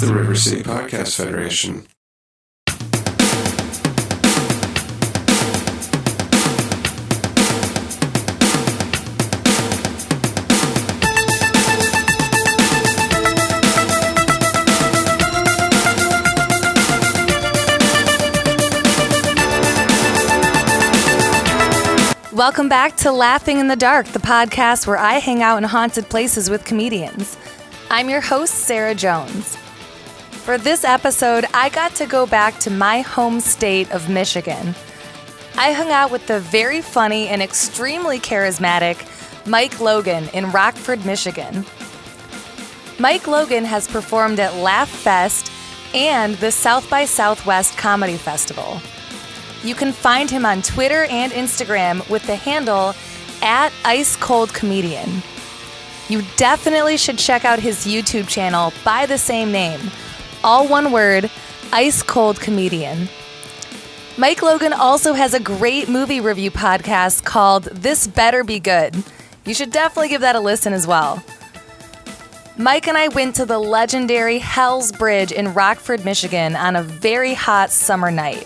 the River City Podcast Federation. Welcome back to Laughing in the Dark, the podcast where I hang out in haunted places with comedians. I'm your host, Sara Jones. For this episode, I got to go back to my home state of Michigan. I hung out with the very funny and extremely charismatic Mike Logan in Rockford, Michigan. Mike Logan has performed at Laugh Fest and the South by Southwest Comedy Festival. You can find him on Twitter and Instagram with the handle @IceColdComedian. You definitely should check out his YouTube channel by the same name. All one word, Ice Cold Comedian. Mike Logan also has a great movie review podcast called This Better Be Good. You should definitely give that a listen as well. Mike and I went to the legendary Hell's Bridge in Rockford, Michigan on a very hot summer night.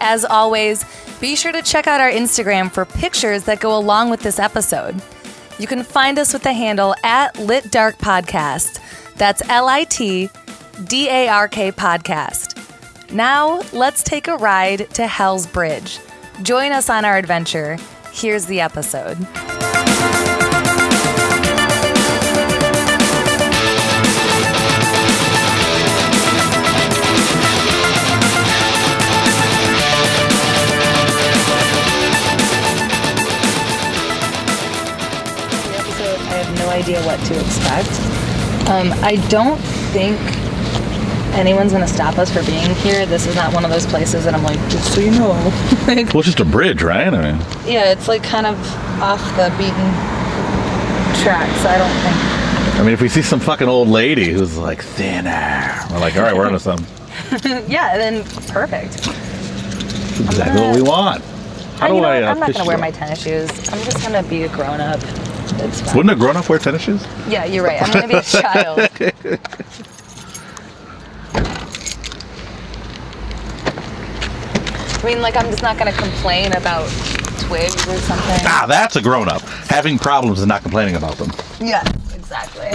As always, be sure to check out our Instagram for pictures that go along with this episode. You can find us with the handle @LitDarkPodcast. That's LITDARK Podcast. Now, let's take a ride to Hell's Bridge. Join us on our adventure. Here's the episode. Idea what to expect. I don't think anyone's going to stop us for being here. This is not one of those places that I'm like, just so you know. Well, it's just a bridge, right? I mean, yeah, it's like kind of off the beaten track, so I don't think. I mean, if we see some fucking old lady who's like thinner, we're like, all right, we're onto something. Yeah, then perfect. Exactly what we want. I'm not going to wear my tennis shoes. I'm just going to be a grown-up. It's fine. Wouldn't a grown-up wear tennis shoes? Yeah, you're right. I'm going to be a child. I mean, like, I'm just not going to complain about twigs or something. Ah, that's a grown-up. Having problems and not complaining about them. Yeah, exactly.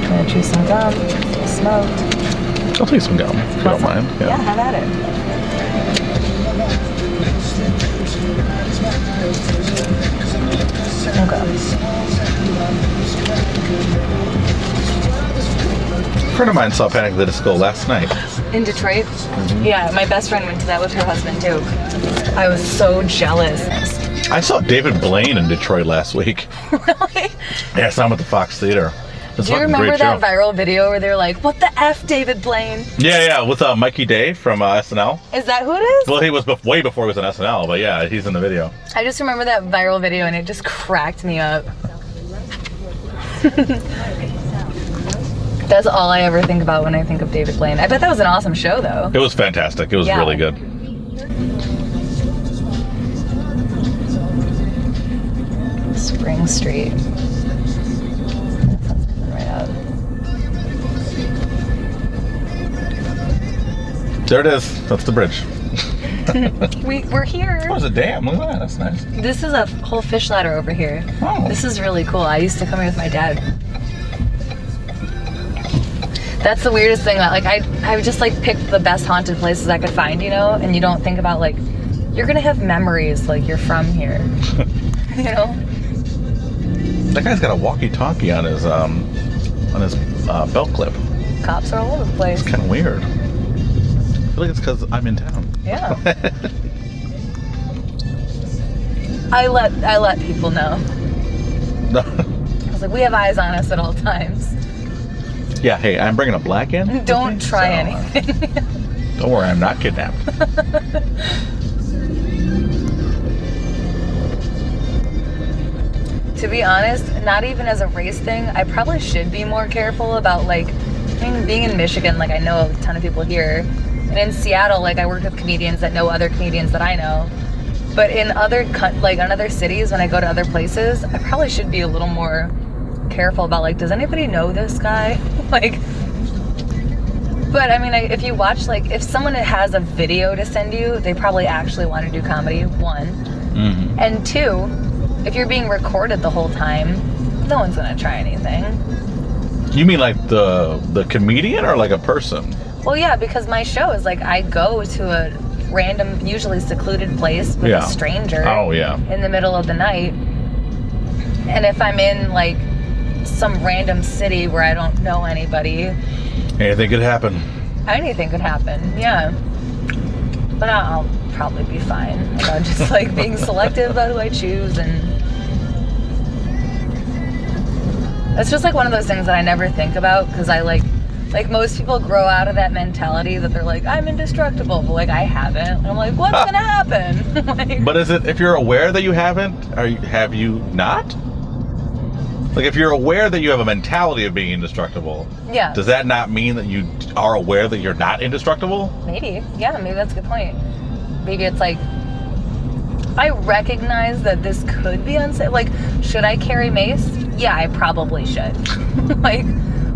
Gonna chew some gum, smoked. I'll take some gum, if you don't mind. Yeah, have at it. Okay. A friend of mine saw Panic at the Disco last night. In Detroit? Mm-hmm. Yeah, my best friend went to that with her husband, too. I was so jealous. I saw David Blaine in Detroit last week. Really? Yeah, I saw him at the Fox Theater. Do you remember that viral video where they're like, what the F, David Blaine? Yeah, with Mikey Day from SNL. Is that who it is? Well, he was way before he was on SNL, but yeah, he's in the video. I just remember that viral video and it just cracked me up. That's all I ever think about when I think of David Blaine. I bet that was an awesome show, though. It was fantastic. It was really good. Spring Street. There it is. That's the bridge. We're here. Oh, there's a dam. Look at that. That's nice. This is a whole fish ladder over here. Oh. This is really cool. I used to come here with my dad. That's the weirdest thing. Like I would just like pick the best haunted places I could find, you know, and you don't think about like you're gonna have memories like you're from here. You know? That guy's got a walkie-talkie on his belt clip. Cops are all over the place. It's kind of weird. I feel like it's because I'm in town. Yeah. I let people know. I was like, we have eyes on us at all times. Yeah, hey, I'm bringing a black in. Don't try anything. Don't worry, I'm not kidnapped. To be honest, not even as a race thing, I probably should be more careful about like, I mean, being in Michigan, like I know a ton of people here. And in Seattle, like I work with comedians that know other comedians that I know. But in in other cities, when I go to other places, I probably should be a little more careful about, like, does anybody know this guy? Like, but I mean, if you watch, like, if someone has a video to send you, they probably actually want to do comedy, one. Mm-hmm. And two, if you're being recorded the whole time, no one's going to try anything. You mean like the comedian or like a person? Well, yeah, because my show is like, I go to a random, usually secluded place with a stranger. Oh, yeah. In the middle of the night. And if I'm in, like, some random city where I don't know anybody, anything could happen. Anything could happen, yeah. But I'll probably be fine about just, like, being selective about who I choose. And it's just, like, one of those things that I never think about, because I, like most people grow out of that mentality that they're like, I'm indestructible, but, like, I haven't. And I'm like, what's gonna happen? Like, but is it, if you're aware that you haven't, have you not? Like, if you're aware that you have a mentality of being indestructible, yeah, does that not mean that you are aware that you're not indestructible? Maybe. Yeah, maybe that's a good point. Maybe it's like, I recognize that this could be unsafe. Like, should I carry mace? Yeah, I probably should. Like,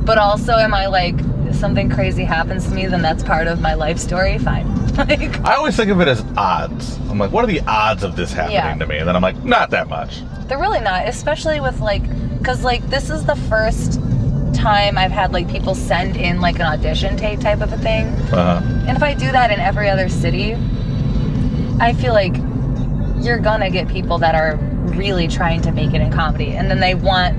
but also, am I like, if something crazy happens to me, then that's part of my life story? Fine. Like, I always think of it as odds. I'm like, what are the odds of this happening to me? And then I'm like, not that much. They're really not, especially with, like, because, like, this is the first time I've had, like, people send in, like, an audition tape type of a thing. Uh-huh. And if I do that in every other city, I feel like you're gonna get people that are really trying to make it in comedy, and then they want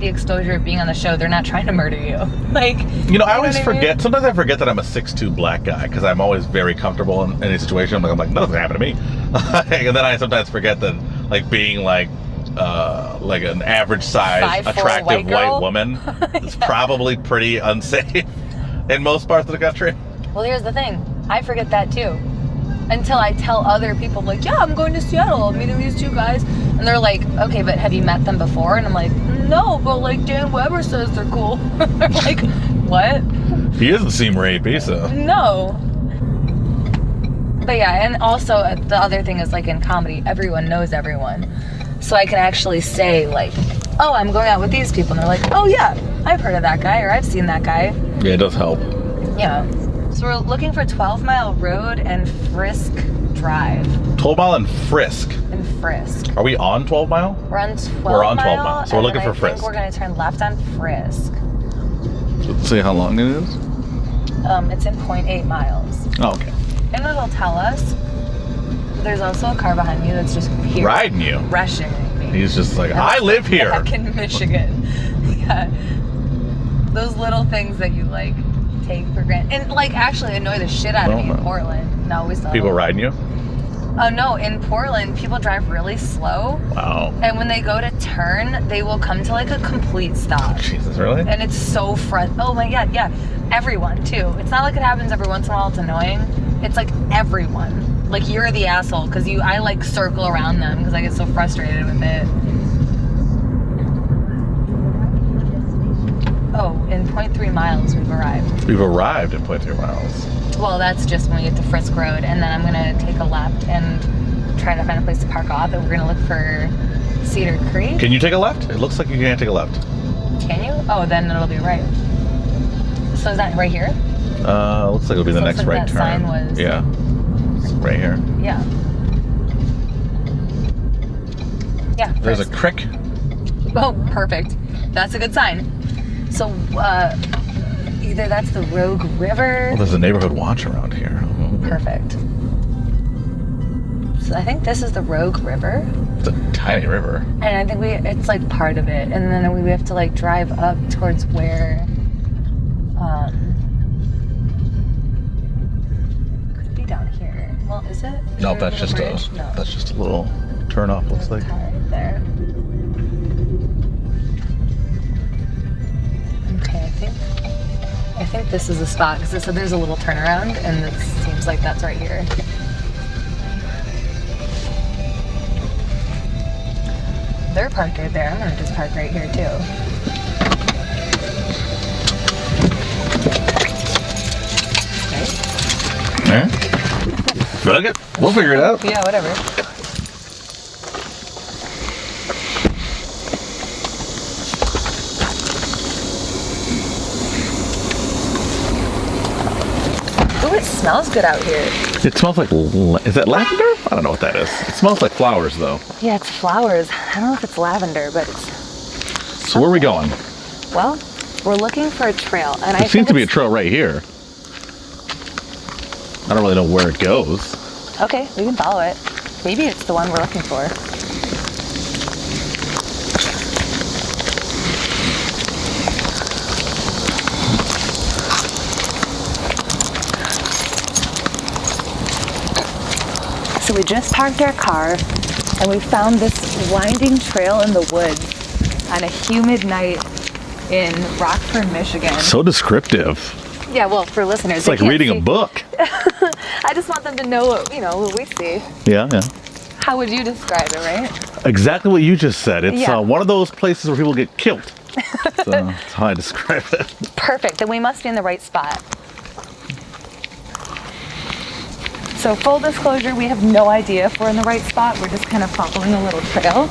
the exposure of being on the show. They're not trying to murder you. Like, I always forget. Sometimes I forget that I'm a 6'2" black guy, because I'm always very comfortable in any situation. I'm like, nothing's happened to me. And then I sometimes forget that, like, being like an average size, 5'4" attractive white woman is Yeah. probably pretty unsafe in most parts of the country. Well, here's the thing. I forget that too. Until I tell other people, like, yeah, I'm going to Seattle, I'm meeting these two guys. And they're like, okay, but have you met them before? And I'm like, no, but, like, Dan Weber says they're cool. They're like, what? He doesn't seem rapey, so. No. But yeah, and also the other thing is, like, in comedy, everyone knows everyone. So I can actually say, like, oh, I'm going out with these people. And they're like, oh, yeah, I've heard of that guy, or I've seen that guy. Yeah, it does help. Yeah. So we're looking for 12 Mile Road and Frisk Drive. 12 Mile and Frisk. In Frisk. Are we on 12 Mile? We're on 12 We're on 12 Mile, Mile, so we're looking for Frisk. I think we're going to turn left on Frisk. Let's see how long it is. It's in 0.8 miles. Oh, okay. And it'll tell us. There's also a car behind you that's just here. Riding you. Rushing me. He's just like, I live here. Back in Michigan. Yeah. Those little things that you, like, take for granted. And, like, actually annoy the shit out of me in Portland. No, we saw people riding you? Oh, no. In Portland, people drive really slow. Wow. And when they go to turn, they will come to, like, a complete stop. Jesus, really? And it's so oh my God, yeah. Everyone, too. It's not like it happens every once in a while, it's annoying. It's like everyone. Like, you're the asshole, because I, like, circle around them, because I get so frustrated with it. Oh, in 0.3 miles, we've arrived. We've arrived at 0.3 miles. Well, that's just when we get to Frisk Road, and then I'm going to take a left and try to find a place to park off, and we're going to look for Cedar Creek. Can you take a left? It looks like you can't take a left. Can you? Oh, then it'll be right. So is that right here? Looks like it'll be the next right turn. Sign was... Yeah. Right here. Yeah. Yeah. There's a Frisk. creek. Oh, perfect. That's a good sign. So, either that's the Rogue River. Well, there's a neighborhood watch around here. Perfect. So I think this is the Rogue River. It's a tiny river. And I think it's like part of it. And then we have to, like, drive up towards where, could be down here. Well, is it? No, that's just a little turn off, looks like. Right there. Okay, I think this is the spot, because it said there's a little turnaround, and it seems like that's right here. They're parked right there. I'm gonna just park right here too. Yeah? Fuck it. We'll figure it out. Yeah, whatever. Ooh, it smells good out here. It smells like, is that lavender? I don't know what that is. It smells like flowers, though. Yeah, it's flowers. I don't know if it's lavender, but it's... So where are we going? Well, we're looking for a trail, and There seems to be a trail right here. I don't really know where it goes. Okay, we can follow it. Maybe it's the one we're looking for. So we just parked our car, and we found this winding trail in the woods on a humid night in Rockford, Michigan. So descriptive. Yeah, well, for listeners, It's like reading a book. I just want them to know what, what we see. Yeah, yeah. How would you describe it, right? Exactly what you just said. It's Yeah. one of those places where people get killed. So that's how I describe it. Perfect. Then we must be in the right spot. So full disclosure, we have no idea if we're in the right spot. We're just kind of following a little trail.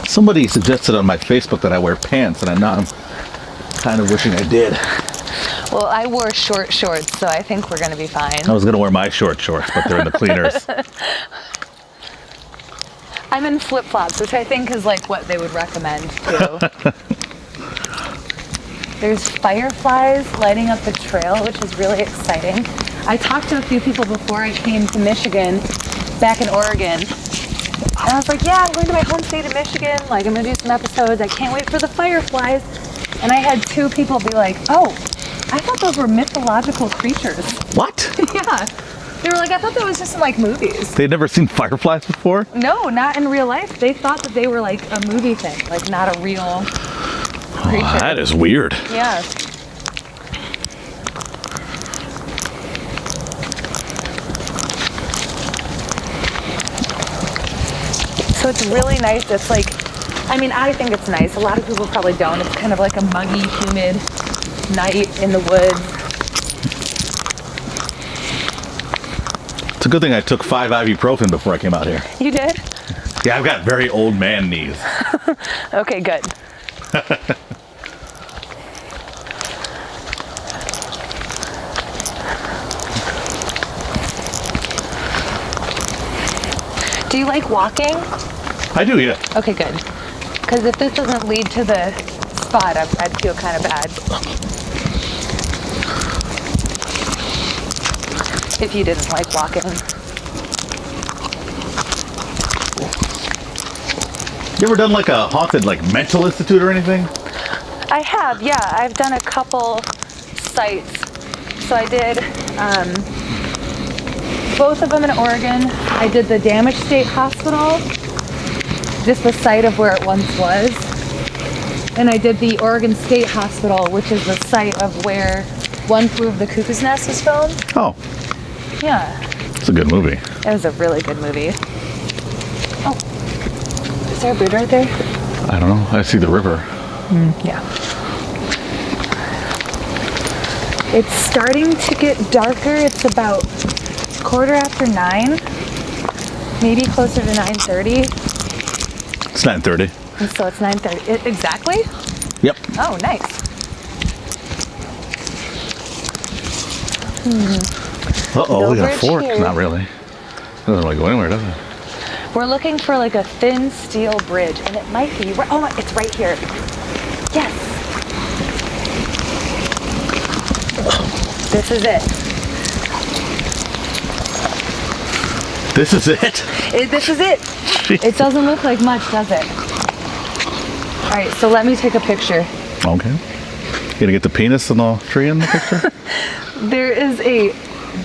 Somebody suggested on my Facebook that I wear pants, and I'm kind of wishing I did. Well, I wore short shorts, so I think we're going to be fine. I was going to wear my short shorts, but they're in the cleaners. I'm in flip-flops, which I think is like what they would recommend too. There's fireflies lighting up the trail, which is really exciting. I talked to a few people before I came to Michigan, back in Oregon. And I was like, yeah, I'm going to my home state of Michigan. Like, I'm going to do some episodes. I can't wait for the fireflies. And I had 2 people be like, oh, I thought those were mythological creatures. What? Yeah. They were like, I thought that was just in like movies. They'd never seen fireflies before? No, not in real life. They thought that they were like a movie thing, like not a real creature. Oh, that is weird. Yeah. So it's really nice. It's like, I mean, I think it's nice. A lot of people probably don't. It's kind of like a muggy, humid night in the woods. It's a good thing I took 5 ibuprofen before I came out here. You did? Yeah, I've got very old man knees. Okay, good. Do you like walking? I do, yeah. Okay, good. Because if this doesn't lead to the spot, I'd feel kind of bad. If you didn't like walking. You ever done like a haunted like mental institute or anything? I have, yeah. I've done a couple sites. So I did both of them in Oregon. I did the Damage State Hospital, just the site of where it once was. And I did the Oregon State Hospital, which is the site of where One Flew Over the Cuckoo's Nest was filmed. Oh, Yeah, it's a good movie. it was a really good movie. Oh, is there a bridge right there? I don't know. I see the river. Yeah. It's starting to get darker. It's about 9:15, maybe closer to 9:30. It's 9:30. And so it's 9:30. Exactly? Yep. Oh, nice. Uh-oh, No we got a bridge fork. here. Not really. Doesn't really go anywhere, does it? We're looking for like a thin steel bridge, and it might be. Oh, it's right here. Yes. This is it. This is it? This is it. It doesn't look like much, does it? All right, so let me take a picture. Okay. You gonna get the penis in the tree in the picture? There is a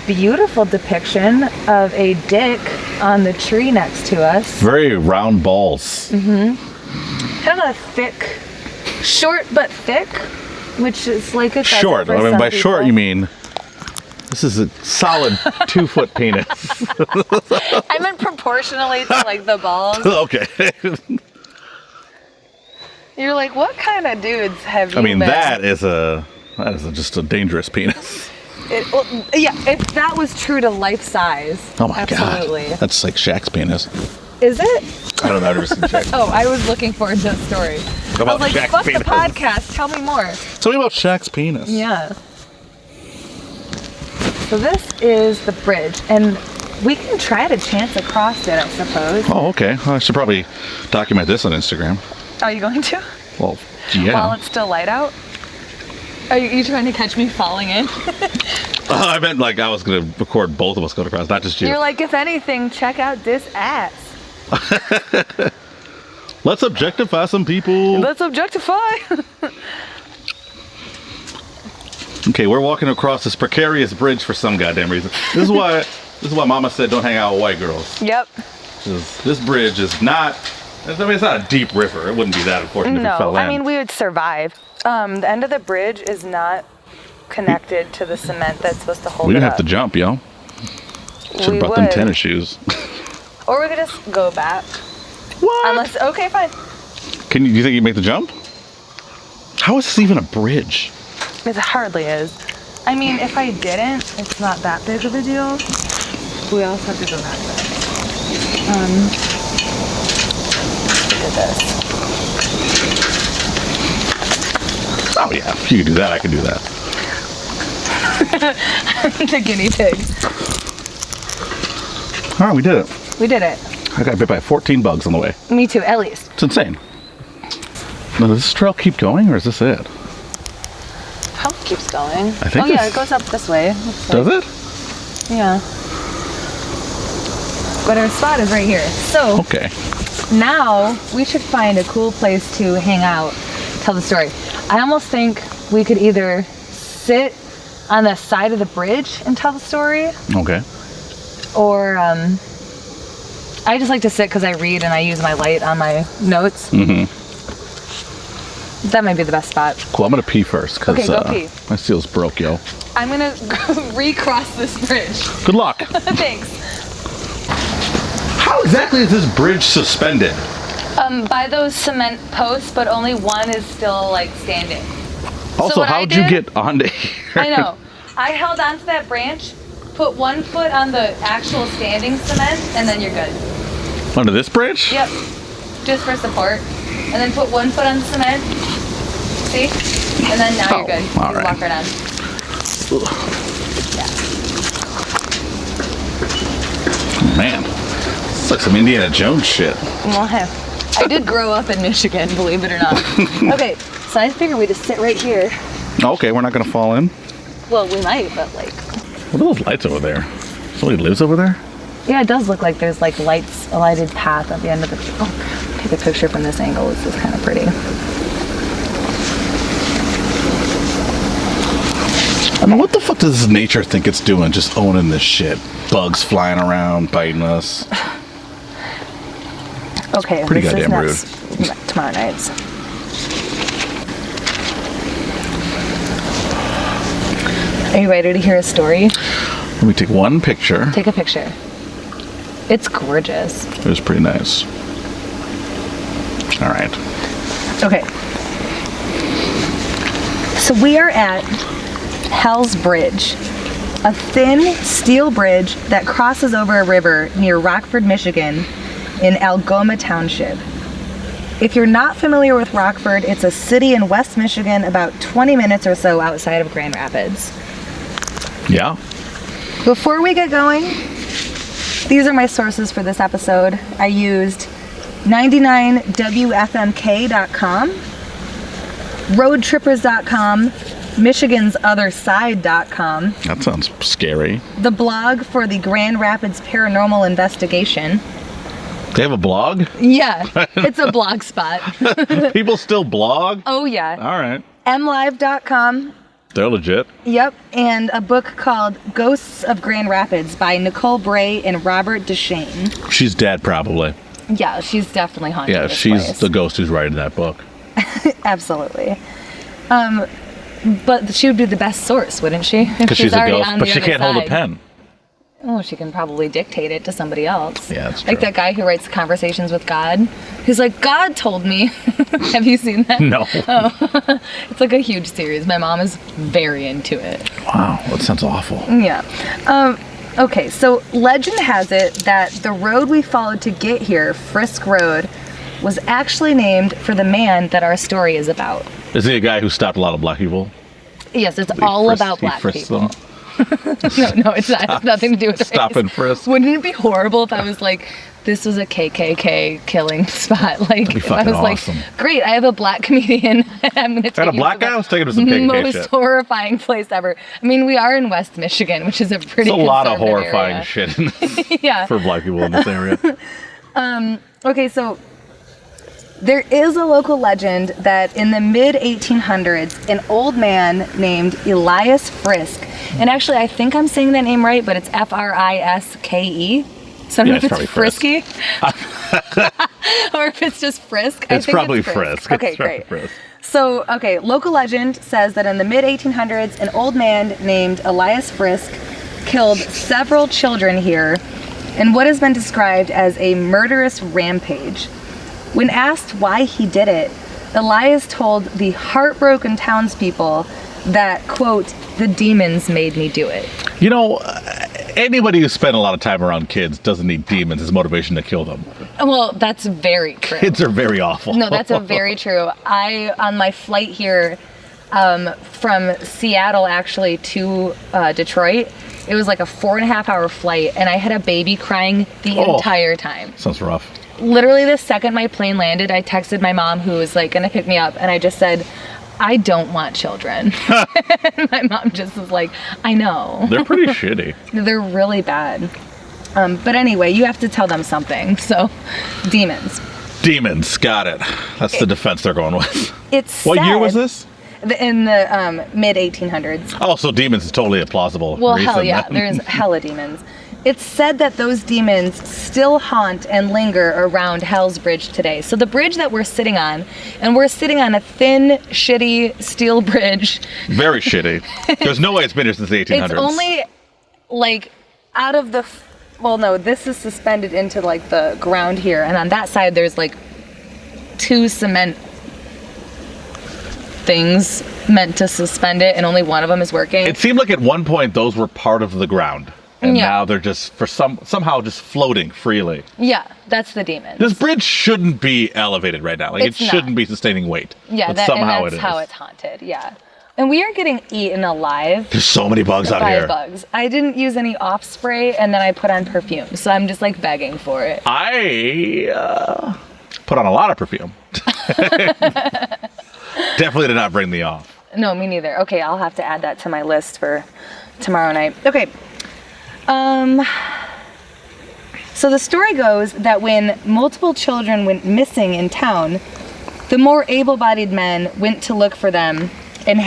beautiful depiction of a dick on the tree next to us. Very round balls. Kind of a thick, short but thick, which is like a Short. I mean, by short you mean this is a solid 2-foot penis. I meant proportionally to like the balls. Okay. You're like, what kind of dudes have you I mean, been? that is just a dangerous penis. If that was true to life size. Oh my absolutely. God. That's like Shaq's penis. Is it? I don't know. I've never seen Shaq. Oh, I was looking forward to that story. I was like, Shaq's fuck penis. the podcast. Tell me more. Tell me about Shaq's penis. Yeah. So this is the bridge, and we can try to chance across it, I suppose. Oh, okay. Well, I should probably document this on Instagram. Are you going to? Well, yeah. While it's still light out? Are you trying to catch me falling in? I meant like I was going to record both of us going across, not just you. You're like, if anything, check out this ass. Let's objectify some people. Let's objectify. Okay, we're walking across this precarious bridge for some goddamn reason. This is why Mama said don't hang out with white girls. Yep. This bridge is not. I mean, it's not a deep river. It wouldn't be that important if you fell in. No, I mean we would survive. The end of the bridge is not connected to the cement that's supposed to hold it up. We didn't have to jump, yo. Should have brought them tennis shoes. Or we could just go back. What? Okay, fine. Do you think you make the jump? How is this even a bridge? It hardly is. I mean, if I didn't, it's not that big of a deal. We also have to go back there. Look at this. Oh yeah, if you can do that, I can do that. The guinea pig. All right, we did it. We did it. I got bit by 14 bugs on the way. Me too, at least. It's insane. Now, does this trail keep going, or is this it? How it keeps going? I think it goes up this way. Does it? Yeah. But our spot is right here. So Okay. now we should find a cool place to hang out, tell the story. I almost think we could either sit on the side of the bridge and tell the story, Okay. or I just like to sit because I read and I use my light on my notes. Mm-hmm. That might be the best spot. Cool. I'm gonna pee first because Okay, go pee. my seal's broke, yo. I'm gonna recross this bridge. Good luck. Thanks. How exactly is this bridge suspended? By those cement posts, but only one is still like standing. Also, how'd you get onto here? I know. I held onto that branch, put one foot on the actual standing cement, and then you're good. Under this bridge? Yep. Just for support. And then put one foot on the cement. See? And then now you're good. You all can right. walk right on. Yeah. Man, it's like some Indiana Jones shit. Well, I did grow up in Michigan, believe it or not. Okay, so I figured we just sit right here. Okay, we're not gonna fall in. Well, we might, but like... What are those lights over there? Somebody lives over there? Yeah, it does look like there's like lights, a lighted path at the end of the... Oh, take a picture from this angle. This is kind of pretty. I mean, what the fuck does nature think it's doing just owning this shit? Bugs flying around, biting us. Okay, pretty this goddamn is tomorrow nights. Are you ready to hear a story? Let me take one picture. Take a picture. It's gorgeous. It was pretty nice. All right. Okay. So we are at Hell's Bridge, a thin steel bridge that crosses over a river near Rockford, Michigan, in Algoma Township. If you're not familiar with Rockford, it's a city in West Michigan about 20 minutes or so outside of Grand Rapids. Yeah. Before we get going, these are my sources for this episode. I used 99wfmk.com, roadtrippers.com, michigansotherside.com. That sounds scary. The blog for the Grand Rapids Paranormal Investigation. They have a blog? Yeah, it's a blog spot. People still blog? Oh, yeah. All right. mlive.com. They're legit. Yep, and a book called Ghosts of Grand Rapids by Nicole Bray and Robert Deshane. She's dead, probably. Yeah, she's definitely haunted. Yeah, this she's place. the ghost who's writing that book. Absolutely. But she would be the best source, wouldn't she? Because she's a ghost, but she can't hold a pen. Oh, she can probably dictate it to somebody else. Yeah, that's true. Like that guy who writes Conversations with God. He's like, God told me. Have you seen that? No. Oh. It's like a huge series. My mom is very into it. Wow. Wow, that sounds awful. Yeah. Okay, so legend has it that the road we followed to get here, Frisk Road, was actually named for the man that our story is about. Is he a guy who stopped a lot of black people? Yes, it's all about black people. Them? No, it's not. It's nothing to do with race. Stop and frisk. Wouldn't it be horrible if I was like, this was a KKK killing spot? Like, That'd be if I fucking was awesome. like, great, I have a black comedian. I'm going to take Got a black guy? Let's take him to some KKK most shit. horrifying place ever. I mean, we are in West Michigan, which is a pretty There's a lot of conservative horrifying area. shit in this Yeah. for black people in this area. Okay, so there is a local legend that in the mid-1800s, an old man named Elias Frisk, and actually I think I'm saying that name right, but it's Friske. So I don't know if it's Frisky or if it's just Frisk. It's probably Frisk. Okay, It's probably great. Frisk. So, okay, local legend says that in the mid-1800s, an old man named Elias Frisk killed several children here in what has been described as a murderous rampage. When asked why he did it, Elias told the heartbroken townspeople that, quote, the demons made me do it. You know, anybody who spent a lot of time around kids doesn't need demons as motivation to kill them. Well, that's very true. Kids are very awful. No, that's a very true. On my flight here from Seattle actually to Detroit, it was like a 4.5 hour flight, and I had a baby crying the entire time. Sounds rough. Literally the second my plane landed, I texted my mom who was like gonna pick me up, and I just said, I don't want children. And my mom just was like, I know. They're pretty shitty. They're really bad. But anyway, you have to tell them something. So, demons. Demons, got it. That's the defense they're going with. It's What year said- was this? In the mid-1800s. Oh, so demons is totally a plausible Well, reason. hell yeah, then. there's hella demons. It's said that those demons still haunt and linger around Hell's Bridge today. So the bridge that we're sitting on, and we're sitting on a thin, shitty steel bridge. Very shitty. There's no way it's been here since the 1800s. It's only like out of the, well, no, this is suspended into like the ground here, and on that side there's like 2 cement things meant to suspend it, and only one of them is working. It seemed like at one point those were part of the ground. And Yeah. now they're just somehow just floating freely. Yeah, that's the demon. This bridge shouldn't be elevated right now. Like It's it shouldn't be sustaining weight. Yeah, but and somehow that's it is. how it's haunted. Yeah, and we are getting eaten alive There's so many bugs out by here. bugs. I didn't use any off spray, and then I put on perfume, so I'm just like begging for it. I put on a lot of perfume. Definitely did not bring the off. No, me neither. Okay, I'll have to add that to my list for tomorrow night. Okay. So the story goes that when multiple children went missing in town, the more able-bodied men went to look for them, and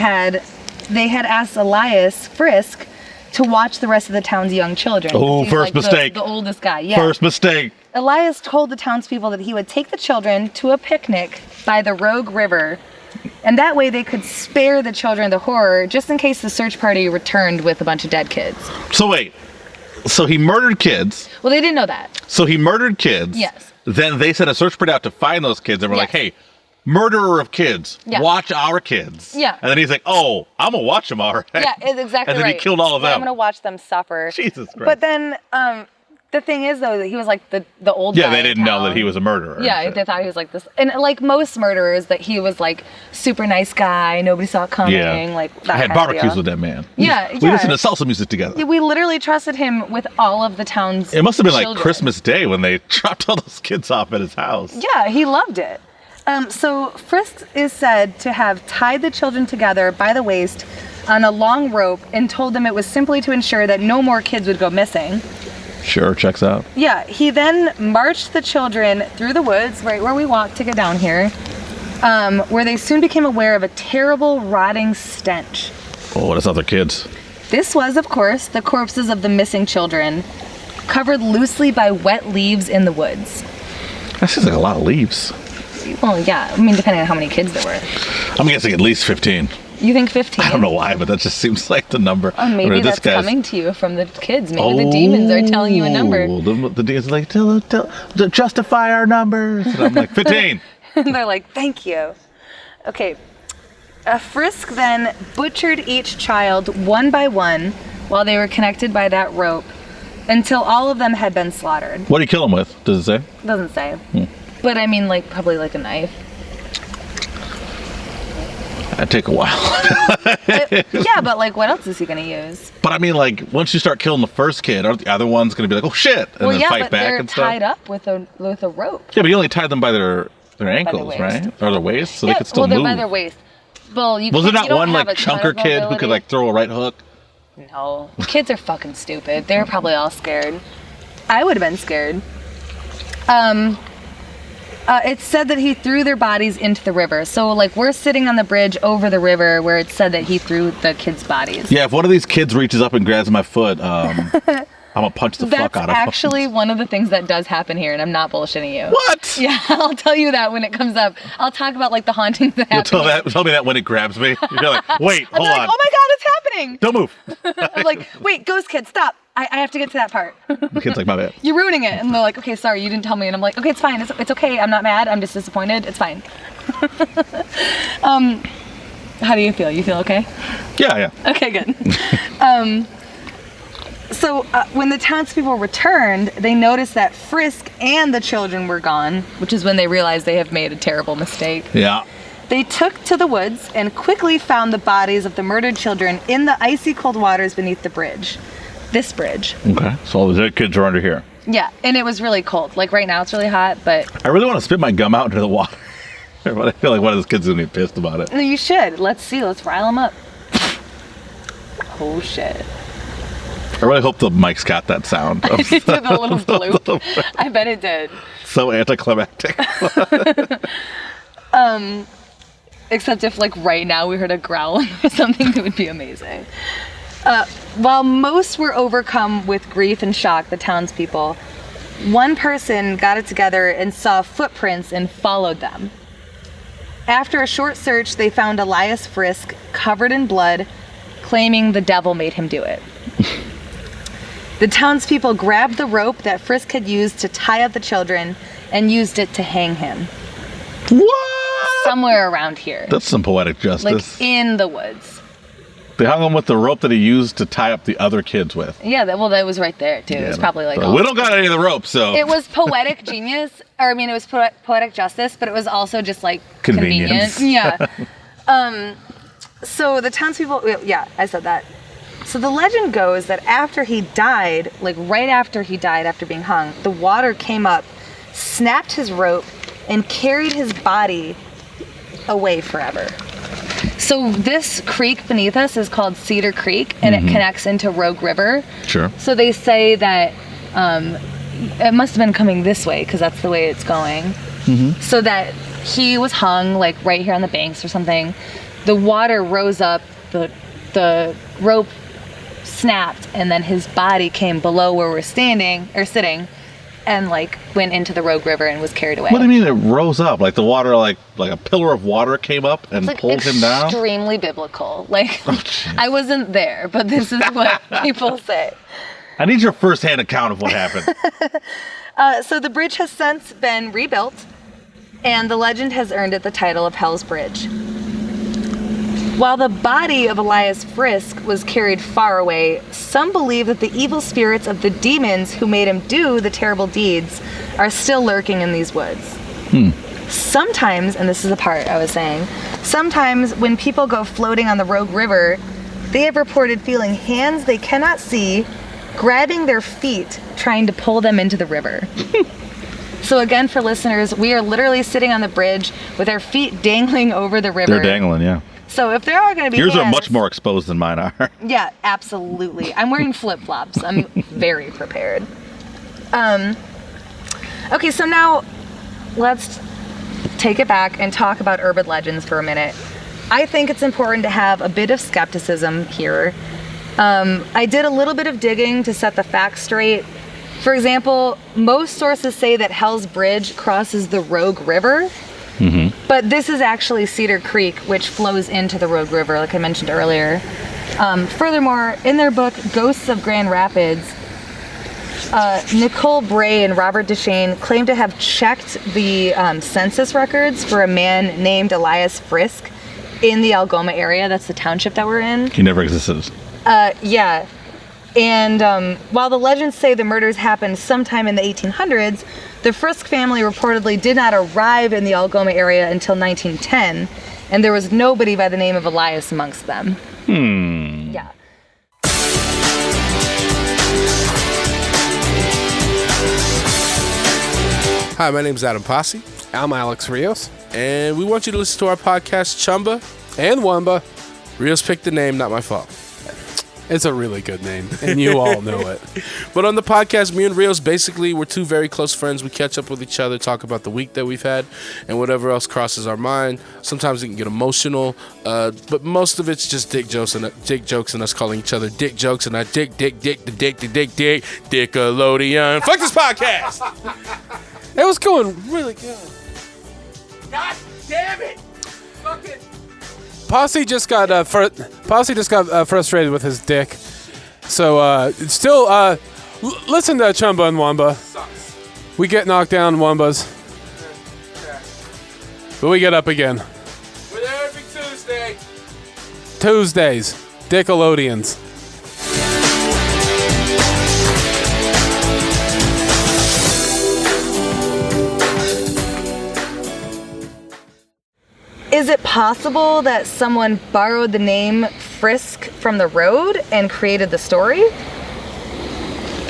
they had asked Elias Frisk to watch the rest of the town's young children. Oh, He's first like mistake. The oldest guy, yeah. First mistake. Elias told the townspeople that he would take the children to a picnic by the Rogue River, and that way they could spare the children the horror just in case the search party returned with a bunch of dead kids. So wait. So he murdered kids. Well, they didn't know that. So he murdered kids. Yes. Then they sent a search party out to find those kids, and we're like, Yes. hey, murderer of kids, Yeah. watch our kids. Yeah. And then he's like, oh, I'm going to watch them all right. Yeah, it's exactly And then right. he killed all of I'm them. going to watch them suffer. Jesus Christ. But then the thing is, though, that he was like the old guy Yeah, they in didn't know town. that he was a murderer. and Yeah, shit. they thought he was like this. And like most murderers, that he was like super nice guy. Nobody saw it coming. Yeah. Like that I had kind of barbecues deal. with that man. Yeah, We yeah. listened to salsa music together. Yeah, we literally trusted him with all of the town's It must have been like children. Christmas Day when they dropped all those kids off at his house. Yeah, he loved it. So Frisk is said to have tied the children together by the waist on a long rope and told them it was simply to ensure that no more kids would go missing. Sure, checks out. Yeah, he then marched the children through the woods, right where we walked to get down here, where they soon became aware of a terrible rotting stench. Oh, what is other kids? This was, of course, the corpses of the missing children, covered loosely by wet leaves in the woods. That seems like a lot of leaves. Well, yeah, I mean, depending on how many kids there were. I'm guessing at least 15. You think 15? I don't know why, but that just seems like the number. Oh, maybe I mean, that's coming to you from the kids. Maybe the demons are telling you a number. The demons are like, tell, justify our numbers. And I'm like, 15. They're like, thank you. Okay. Frisk then butchered each child one by one while they were connected by that rope until all of them had been slaughtered. What do you kill them with? Does it say? Doesn't say. But I mean, like, probably like a knife. That'd take a while. Yeah, but like, what else is he gonna use? But I mean, like, once you start killing the first kid, aren't the other ones gonna be like, oh shit, and then fight back and stuff? They're tied up with a rope. Yeah, but you only tied them by their ankles, right? Or their waist, so they could still move. Well, they're by their waist. Well, was there not one like chunker kid who could like throw a right hook? No, kids are fucking stupid. They're probably all scared. I would have been scared. It said that he threw their bodies into the river. So, like, we're sitting on the bridge over the river where it said that he threw the kids' bodies. Yeah, if one of these kids reaches up and grabs my foot, I'm gonna punch the fuck out of him. That's actually one of the things that does happen here, and I'm not bullshitting you. What? Yeah, I'll tell you that when it comes up. I'll talk about, like, the hauntings that happen. Tell me that when it grabs me. You're like, wait, hold on. Oh my god, it's happening! Don't move. I'm like, wait, ghost kid, stop. I have to get to that part. The kid's like, my bad. You're ruining it. And they're like, okay, sorry, you didn't tell me. And I'm like, okay, it's fine. It's okay. I'm not mad. I'm just disappointed. It's fine. How do you feel? You feel okay? Yeah. Okay, good. So when the townspeople returned, they noticed that Frisk and the children were gone, which is when they realized they have made a terrible mistake. Yeah. They took to the woods and quickly found the bodies of the murdered children in the icy cold waters beneath the bridge. This bridge. Okay, so all the dead kids are under here. Yeah, and it was really cold. Like right now it's really hot, but... I really want to spit my gum out into the water. But I feel like one of those kids is going to be pissed about it. No, you should. Let's see. Let's rile them up. Oh, shit. I really hope the mic's got that sound. I did the little bloop. I bet it did. So anticlimactic. Except if, like, right now we heard a growl or something, it would be amazing. While most were overcome with grief and shock, the townspeople, one person got it together and saw footprints and followed them. After a short search, they found Elias Frisk covered in blood, claiming the devil made him do it. The townspeople grabbed the rope that Frisk had used to tie up the children and used it to hang him. What? Somewhere around here. That's some poetic justice. Like in the woods. They hung him with the rope that he used to tie up the other kids with. Yeah, that was right there, too. It was probably like... So we don't got any of the rope, so... It was poetic genius. Or, I mean, it was poetic justice, but it was also just, like, convenient. Yeah. So the townspeople... Yeah, I said that. So the legend goes that after he died, like right after he died, after being hung, the water came up, snapped his rope, and carried his body away forever. So this creek beneath us is called Cedar Creek, and it connects into Rogue River. Sure. So they say that it must have been coming this way because that's the way it's going. So that he was hung like right here on the banks or something. The water rose up, the rope snapped, and then his body came below where we're standing or sitting, and like went into the Rogue River and was carried away. What do you mean it rose up? Like the water, like a pillar of water came up and pulled him down? Extremely biblical. Like, I wasn't there, but this is what people say. I need your first-hand account of what happened. So the bridge has since been rebuilt, and the legend has earned it the title of Hell's Bridge. While the body of Elias Frisk was carried far away, some believe that the evil spirits of the demons who made him do the terrible deeds are still lurking in these woods. Sometimes, and this is the part I was saying, sometimes when people go floating on the Rogue River, they have reported feeling hands they cannot see grabbing their feet, trying to pull them into the river. So again, for listeners, we are literally sitting on the bridge with our feet dangling over the river. They're dangling, yeah. So if there are going to be Yours hands, are much more exposed than mine are. Yeah, absolutely. I'm wearing flip-flops. I'm very prepared. Okay, so now let's take it back and talk about urban legends for a minute. I think it's important to have a bit of skepticism here. I did a little bit of digging to set the facts straight. For example, most sources say that Hell's Bridge crosses the Rogue River. But this is actually Cedar Creek, which flows into the Rogue River, like I mentioned earlier. Furthermore, in their book, Ghosts of Grand Rapids, Nicole Bray and Robert Deshane claim to have checked the census records for a man named Elias Frisk in the Algoma area. That's the township that we're in. He never existed. Yeah. And while the legends say the murders happened sometime in the 1800s, the Frisk family reportedly did not arrive in the Algoma area until 1910, and there was nobody by the name of Elias amongst them. Yeah. Hi, my name's Adam Posse, I'm Alex Rios. and we want you to listen to our podcast, Chumba. And Wamba. Rios picked the name, not my fault. It's a really good name, and you all know it. But on the podcast, me and Rios, basically, we're two very close friends. We catch up with each other, talk about the week that we've had, and whatever else crosses our mind. Sometimes we can get emotional, but most of it's just dick jokes and us calling each other dick jokes, and I Dickalodian. Fuck this podcast! It was going really good. God damn it! Fucking... Posse just got frustrated with his dick. So still listen to Chumba and Wamba. Sucks. We get knocked down, Wambas, but we get up again. We're there every Tuesday. Tuesdays, Dickalodians. Is it possible that someone borrowed the name Frisk from the road and created the story?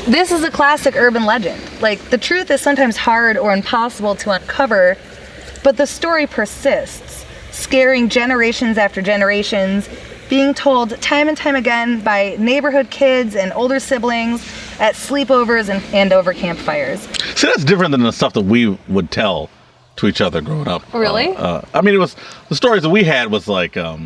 This is a classic urban legend. Like, the truth is sometimes hard or impossible to uncover, but the story persists, scaring generations after generations, being told time and time again by neighborhood kids and older siblings at sleepovers and over campfires. See, that's different than the stuff that we would tell to each other growing up. Really? I mean, it was the stories that we had was like, yeah,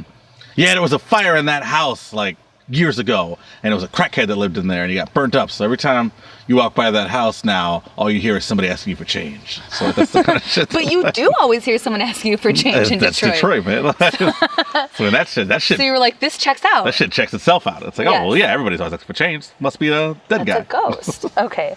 there was a fire in that house like years ago, and it was a crackhead that lived in there, and he got burnt up. So every time you walk by that house now, all you hear is somebody asking you for change. So that's the kind of shit. But you do always hear someone asking you for change in that's Detroit. man. So that shit. So you were like, this checks out. That shit checks itself out. It's like, Yes. oh well, yeah, everybody's always asking for change. Must be a dead guy. It's a ghost. Okay.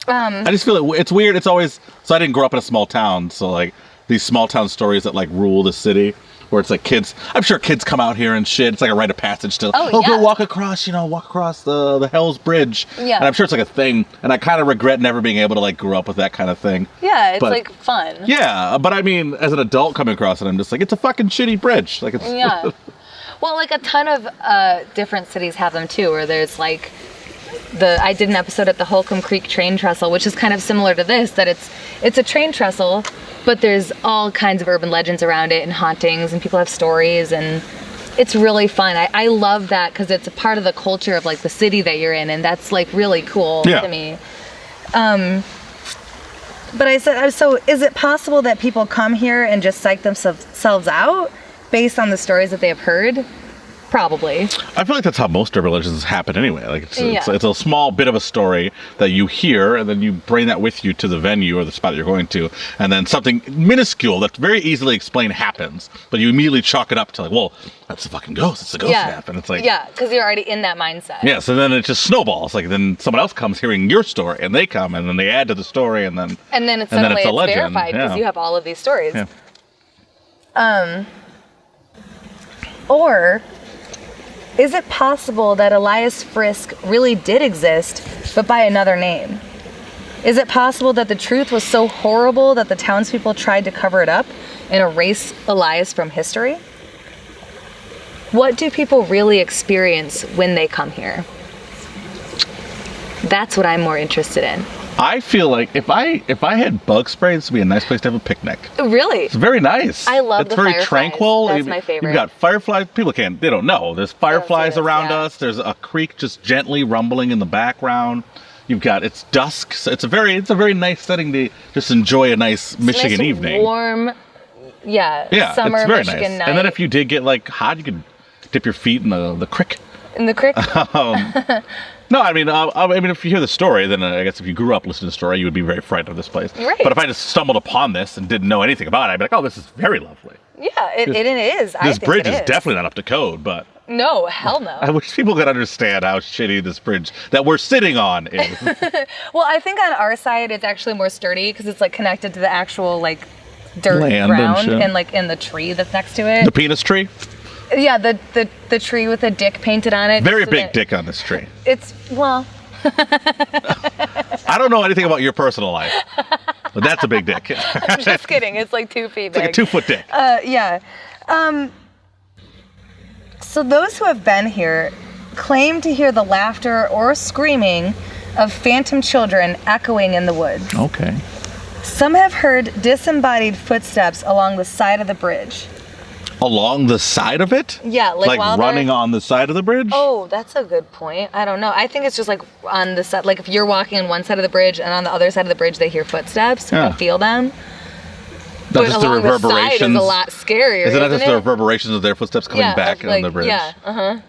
I just feel it's weird. It's always so I didn't grow up in a small town, so like these small town stories that like rule the city, where it's like kids. I'm sure kids come out here and shit. It's like a rite of passage still. Oh, yeah. Go walk across the Hell's Bridge. Yeah. And I'm sure it's like a thing. And I kind of regret never being able to like grow up with that kind of thing. Yeah, it's But- like fun. Yeah, but I mean, as an adult coming across it, I'm just like, it's a fucking shitty bridge. Like it's Yeah. Well, like a ton of different cities have them too, where there's like I did an episode at the Holcomb Creek train trestle, which is kind of similar to this, that it's a train trestle, but there's all kinds of urban legends around it and hauntings, and people have stories, and it's really fun. I love that because it's a part of the culture of like the city that you're in, and that's like really cool Yeah. to me. But I said, so is it possible that people come here and just psych themselves out based on the stories that they have heard? Probably. I feel like that's how most urban legends happen anyway. Like it's Yeah. a small bit of a story that you hear, and then you bring that with you to the venue or the spot that you're going to, and then something minuscule that's very easily explained happens, but you immediately chalk it up to like, well, that's a fucking ghost. It's a ghost map, and it's like, yeah, because you're already in that mindset. yeah. So then it just snowballs. Like then someone else comes hearing your story, and they come, and then they add to the story, and then it's suddenly a legend. verified because Yeah. you have all of these stories. Yeah. Or is it possible that Elias Frisk really did exist, but by another name? Is it possible that the truth was so horrible that the townspeople tried to cover it up and erase Elias from history? What do people really experience when they come here? That's what I'm more interested in. I feel like if I had bug spray, this would be a nice place to have a picnic. Really? It's very nice. I love it's the very fireflies. tranquil. That's my favorite. You've got fireflies. People they don't know. There's fireflies Yes, around yeah. us. There's a creek just gently rumbling in the background. It's dusk. So it's a very nice setting to just enjoy a nice Michigan nice, evening. Warm, yeah, summer it's very Michigan nice. night. And then if you did get like hot, you could dip your feet in the creek. in the creek. No, I mean, if you hear the story, then I guess if you grew up listening to the story, you would be very frightened of this place. Right. But if I just stumbled upon this and didn't know anything about it, I'd be like, oh, this is very lovely. Yeah, it is. I This think bridge it is definitely not up to code, but No, hell no. I wish people could understand how shitty this bridge that we're sitting on is. Well, I think on our side it's actually more sturdy because it's like connected to the actual like dirt Land and ground shit. and like in the tree that's next to it. The penis tree? Yeah, the tree with a dick painted on it. Very so big that- dick on this tree. It's, well, I don't know anything about your personal life, but that's a big dick. I'm just kidding. It's like 2 feet It's like a big. 2-foot dick. Yeah. So those who have been here claim to hear the laughter or screaming of phantom children echoing in the woods. Okay. Some have heard disembodied footsteps along the side of the bridge. Along the side of it? Yeah, like while they're- running on the side of the bridge? Oh, that's a good point. I don't know. I think it's just like on the side, like if you're walking on one side of the bridge and on the other side of the bridge they hear footsteps Yeah. and feel them. Not But just the along the side is reverberations. a lot scarier. Is it not isn't just the reverberations of their footsteps coming Yeah, back of, on the like, bridge? Yeah,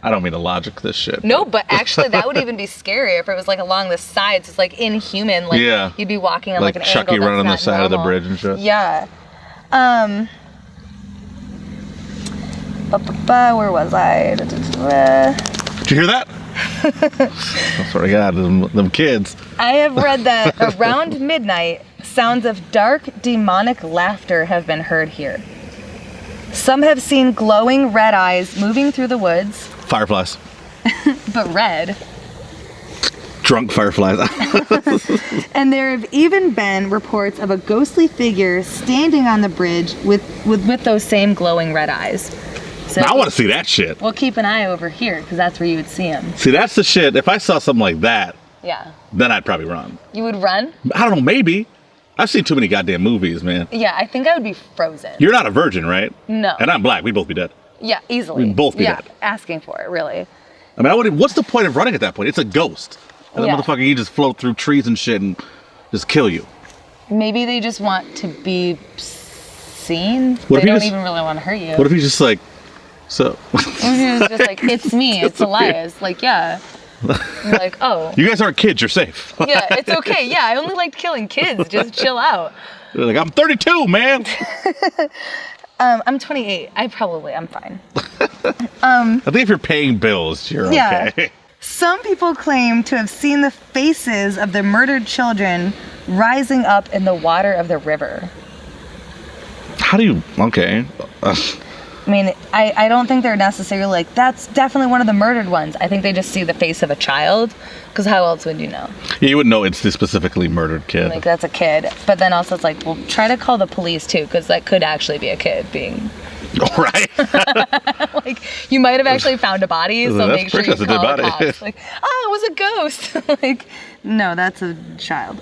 I don't mean to logic this shit. No, but actually that would even be scarier if it was like along the sides. It's like inhuman. Like Yeah. you'd be walking on Like like an Chucky angle running on the that's not side of the normal. bridge and shit? Yeah. Where was I? Did you hear that? I swear to God, them kids. I have read that around midnight, sounds of dark, demonic laughter have been heard here. Some have seen glowing red eyes moving through the woods, Fireflies. but red. Drunk fireflies. And there have even been reports of a ghostly figure standing on the bridge with those same glowing red eyes. So Now I want to see that shit. we'll keep an eye over here because that's where you would see him. See, that's the shit. If I saw something like that, Yeah. then I'd probably run. You would run? I don't know, maybe. I've seen too many goddamn movies, man. Yeah, I think I would be frozen. You're not a virgin, right? No. And I'm black. We'd both be dead. Yeah, easily. We'd both be yeah, dead. asking for it, really. I mean, what's the point of running at that point? It's a ghost. And Yeah. the motherfucker, you just float through trees and shit and just kill you. Maybe they just want to be seen. What if They he don't just- even really want to hurt you. What if he's just like, so? What if he was just like, it's me, it's Elias. Like, yeah. You're like, oh. You guys aren't kids, you're safe. Yeah, it's okay. Yeah, I only liked killing kids. Just chill out. They're like, I'm 32, man. I'm 28. I'm fine. I think if you're paying bills, you're Yeah. okay. Some people claim to have seen the faces of the murdered children rising up in the water of the river. How do you, okay. I mean, I don't think they're necessarily like, that's definitely one of the murdered ones. I think they just see the face of a child, because how else would you know? Yeah, you wouldn't know it's the specifically murdered kid. Like, that's a kid. But then also it's like, well, try to call the police too, because that could actually be a kid being, All right. like, you might have actually found a body, so That's make sure you pretty much a call dead the body. cops. Like, oh, it was a ghost. Like, no, that's a child.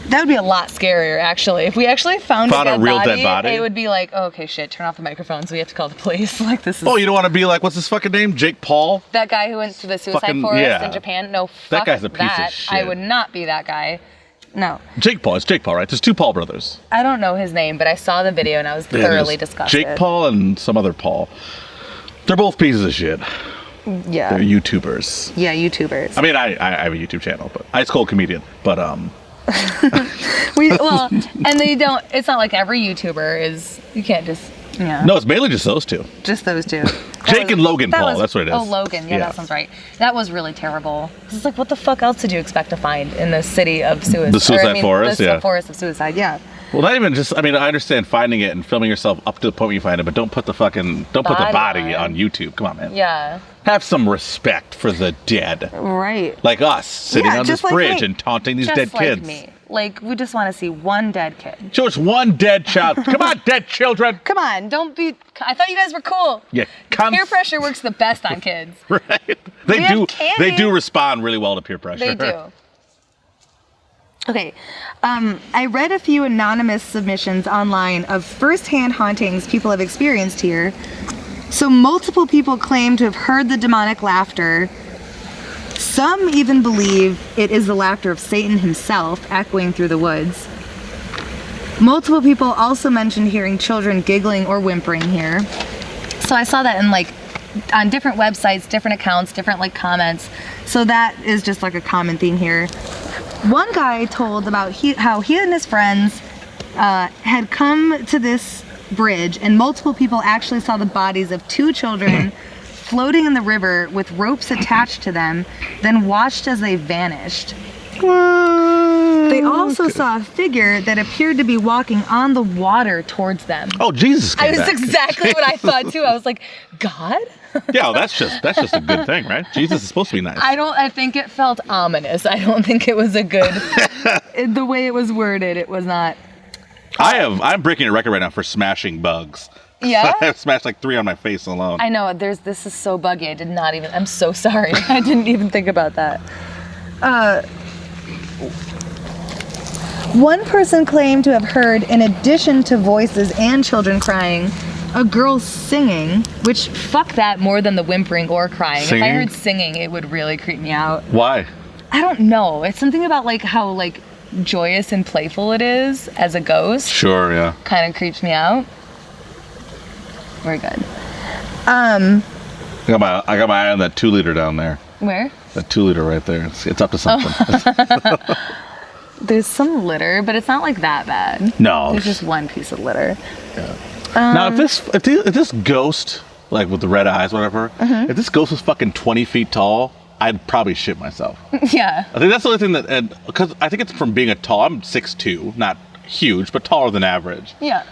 That would be a lot scarier, actually. If we actually found a real dead body? it would be like, oh, okay, shit, turn off the microphones. We have to call the police. Like, this is... Oh, you don't want to be like, what's his fucking name? Jake Paul? That guy who went to the suicide Fucking- forest yeah. in Japan? No, That fuck guy's a piece of that. shit. I would not be that guy. No. Jake Paul. It's Jake Paul, right? There's two Paul brothers. I don't know his name, but I saw the video and I was thoroughly There's disgusted. Jake Paul and some other Paul. They're both pieces of shit. Yeah. They're YouTubers. Yeah, YouTubers. I mean, I have a YouTube channel, but Ice Cold Comedian. But Well, and they don't, it's not like every YouTuber is, you can't just, yeah. no, it's mainly just those two. Just those two. Jake and Logan Paul, that's what it is. Oh, Logan. Yeah, Yeah. that sounds right. That was really terrible. It's like, what the fuck else did you expect to find in the city of suicide? The suicide forest, the yeah. forest of suicide, yeah. Well, not even just. I mean, I understand finding it and filming yourself up to the point where you find it, but don't put the Body body on. on YouTube. Come on, man. Yeah. Have some respect for the dead, Right. like us sitting Yeah, on this just like bridge me. and taunting these Just dead like kids. me. Like, we just want to see one dead kid. Show us one dead child. Come on, dead children. Come on, don't be. I thought you guys were cool. Yeah, Peer pressure works the best on kids. Right. We They have do. candy. They do respond really well to peer pressure. They do. Okay, I read a few anonymous submissions online of first-hand hauntings people have experienced here. So multiple people claim to have heard the demonic laughter. Some even believe it is the laughter of Satan himself echoing through the woods. Multiple people also mentioned hearing children giggling or whimpering here. So I saw that in like on different websites, different accounts, different like comments. So that is just like a common theme here. One guy told about how he and his friends had come to this bridge and multiple people actually saw the bodies of two children floating in the river with ropes attached to them, then watched as they vanished. They also saw a figure that appeared to be walking on the water towards them. Oh, Jesus came That's back. exactly what I thought too. I was like, God? Yeah, well, that's just a good thing, right? Jesus is supposed to be nice. I think it felt ominous. I don't think it was a good, the way it was worded, it was not. I'm breaking a record right now for smashing bugs. Yeah? I've smashed like 3 on my face alone. I know, this is so buggy. I'm so sorry. I didn't even think about that. One person claimed to have heard, in addition to voices and children crying, a girl singing, which fuck that more than the whimpering or crying. Singing? If I heard singing, it would really creep me out. Why? I don't know. It's something about like how like joyous and playful it is as a ghost. Sure, yeah. Kind of creeps me out. We're good. I got my eye on that 2-liter down there. Where? That 2-liter right there. It's up to something. There's some litter, but it's not like that bad. No. There's just one piece of litter. Yeah. Now, if this ghost, like with the red eyes, whatever, if this ghost was fucking 20 feet tall, I'd probably shit myself. Yeah. I think that's the only thing that, because I think it's from being I'm 6'2", not huge, but taller than average. Yeah.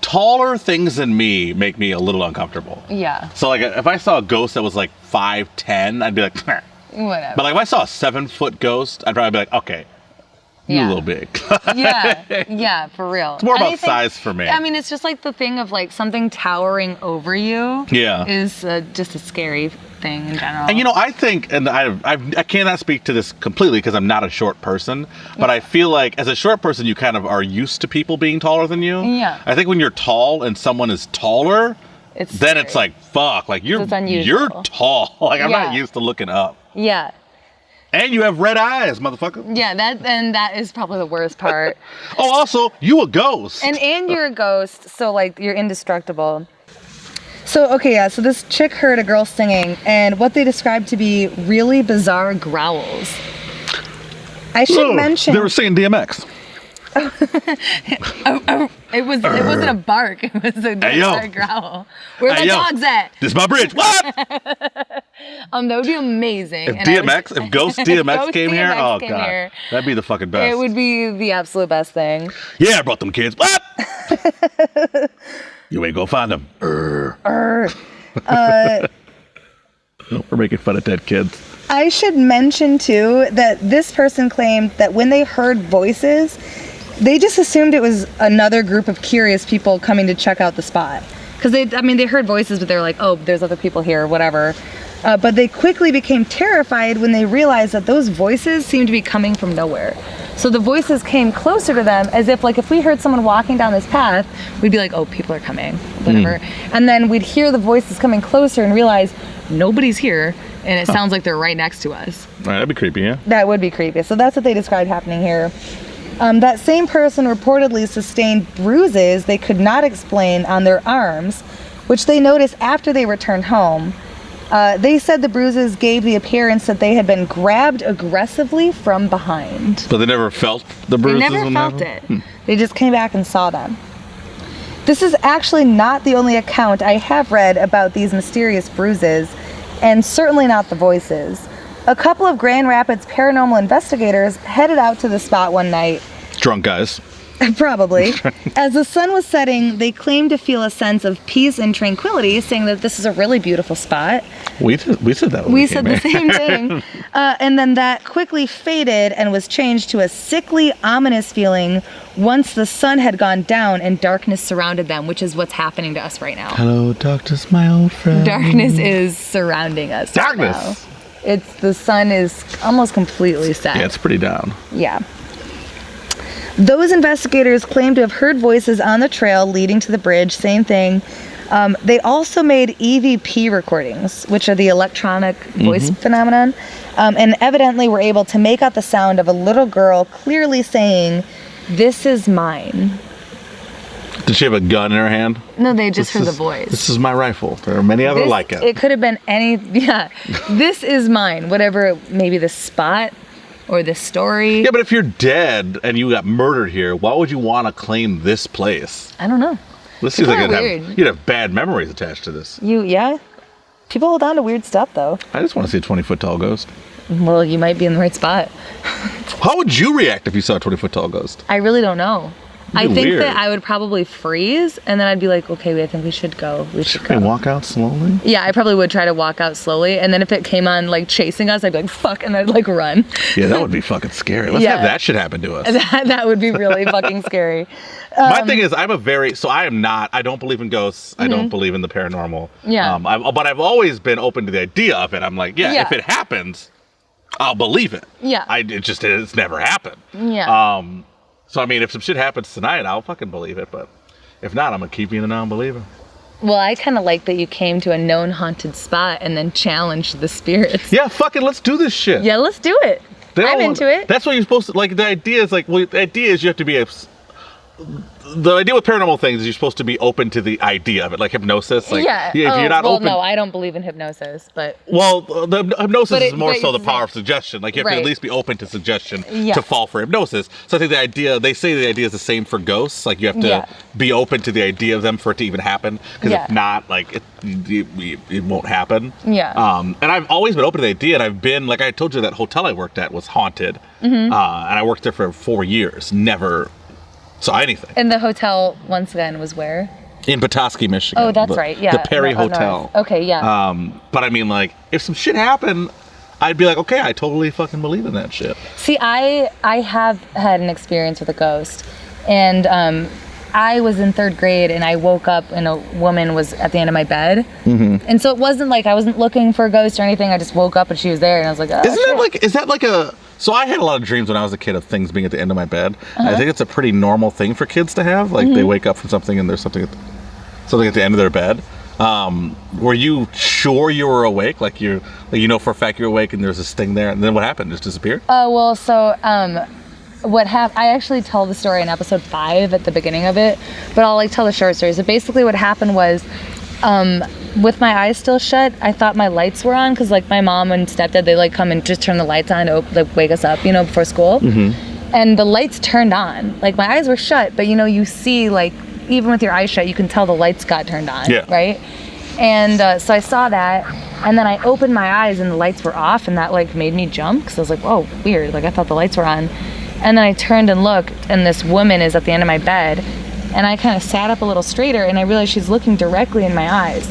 Taller things than me make me a little uncomfortable. Yeah. So like if I saw a ghost that was like 5'10", I'd be like, meh. Whatever. But like if I saw a 7-foot ghost, I'd probably be like, okay, you're a little big. Yeah, for real. It's more about size for me. I mean, it's just like the thing of like something towering over you. Yeah. Is just a scary thing in general. And I think, and I cannot speak to this completely because I'm not a short person, but I feel like as a short person, you kind of are used to people being taller than you. Yeah. I think when you're tall and someone is taller, then it's like, fuck, like you're tall. Like I'm not used to looking up. Yeah. And you have red eyes, motherfucker. Yeah, that is probably the worst part. Oh, also, you a ghost. And you're a ghost, so like you're indestructible. So so this chick heard a girl singing, and what they described to be really bizarre growls. I should mention they were singing DMX. It wasn't a bark. It was a bizarre growl. Where the dogs at? This is my bridge. What? That would be amazing. If Ghost DMX came here, oh god, that'd be the fucking best. It would be the absolute best thing. Yeah, I brought them kids. What? You ain't gonna find them. We're making fun of dead kids. I should mention too that this person claimed that when they heard voices, they just assumed it was another group of curious people coming to check out the spot. Because they heard voices, but they're like, oh, there's other people here, whatever. But they quickly became terrified when they realized that those voices seemed to be coming from nowhere. So the voices came closer to them as if, like, if we heard someone walking down this path, we'd be like, oh, people are coming, whatever. And then we'd hear the voices coming closer and realize nobody's here, and it sounds like they're right next to us. Right, that'd be creepy, yeah? That would be creepy. So that's what they described happening here. That same person reportedly sustained bruises they could not explain on their arms, which they noticed after they returned home. They said the bruises gave the appearance that they had been grabbed aggressively from behind. But they never felt the bruises? They never felt it. They just came back and saw them. This is actually not the only account I have read about these mysterious bruises, and certainly not the voices. A couple of Grand Rapids paranormal investigators headed out to the spot one night. Drunk guys. Probably. As the sun was setting, they claimed to feel a sense of peace and tranquility, saying that this is a really beautiful spot. We said that when we said the same thing. And then that quickly faded and was changed to a sickly, ominous feeling once the sun had gone down and darkness surrounded them, which is what's happening to us right now. Hello, darkness, my old friend. Darkness is surrounding us. Darkness! Right now. The sun is almost completely set. Yeah, it's pretty down. Yeah. Those investigators claimed to have heard voices on the trail leading to the bridge, same thing. They also made EVP recordings, which are the electronic voice phenomenon, and evidently were able to make out the sound of a little girl clearly saying, "This is mine." Did she have a gun in her hand? No, they just heard the voice. This is my rifle. There are many other like it. It could have been this is mine, whatever, maybe the spot or the story. Yeah, but if you're dead and you got murdered here, why would you want to claim this place? I don't know. This seems like weird. you'd have bad memories attached to this. People hold on to weird stuff, though. I just want to see a 20-foot tall ghost. Well, you might be in the right spot. How would you react if you saw a 20-foot tall ghost? I really don't know. I think weird. that I would probably freeze, and then I'd be like, okay, I think we should go. We should go. And walk out slowly? Yeah, I probably would try to walk out slowly, and then if it came on, like, chasing us, I'd be like, fuck, and I'd, like, run. Yeah, that would be fucking scary. Let's have that shit happen to us. That would be really fucking scary. My thing is, I don't believe in ghosts. I don't believe in the paranormal. Yeah. But I've always been open to the idea of it. I'm like, if it happens, I'll believe it. Yeah. It's never happened. Yeah. So, I mean, if some shit happens tonight, I'll fucking believe it. But if not, I'm going to keep being a non-believer. Well, I kind of like that you came to a known haunted spot and then challenged the spirits. Yeah, fucking let's do this shit. Yeah, let's do it. I'm into it. That's what you're supposed to, like, the idea is you have to be the idea with paranormal things is you're supposed to be open to the idea of it, like hypnosis. Like, if you're not open. No, I don't believe in hypnosis, but. Well, the hypnosis is more so the power of suggestion. Like, you have to at least be open to suggestion to fall for hypnosis. So I think they say the idea is the same for ghosts. Like, you have to be open to the idea of them for it to even happen. Because if not, like, it won't happen. Yeah. And I've always been open to the idea, and I've been, like I told you, that hotel I worked at was haunted. And I worked there for 4 years. Never saw anything. And the hotel, once again, was where? In Petoskey, Michigan. Oh, that's right. Yeah. The Perry Hotel. Okay, yeah. But I mean, like, if some shit happened, I'd be like, okay, I totally fucking believe in that shit. See, I have had an experience with a ghost, and I was in 3rd grade, and I woke up, and a woman was at the end of my bed. And so it wasn't like I wasn't looking for a ghost or anything. I just woke up, and she was there, and I was like, oh, is that like a... So I had a lot of dreams when I was a kid of things being at the end of my bed. I think it's a pretty normal thing for kids to have. Like, they wake up from something and there's something at the end of their bed. Were you sure you were awake? Like, you know for a fact you're awake and there's this thing there, and then what happened? It just disappeared? Well, so what happened? I actually tell the story in episode 5 at the beginning of it, but I'll, like, tell the short story. So basically what happened was, with my eyes still shut, I thought my lights were on, because, like, my mom and stepdad, they, like, come and just turn the lights on to, like, wake us up, you know, before school. And the lights turned on. Like, my eyes were shut, but, you know, you see, like, even with your eyes shut, you can tell the lights got turned on, right? And so I saw that, and then I opened my eyes, and the lights were off, and that, like, made me jump, because I was like, whoa, weird. Like, I thought the lights were on. And then I turned and looked, and this woman is at the end of my bed, and I kind of sat up a little straighter, and I realized she's looking directly in my eyes.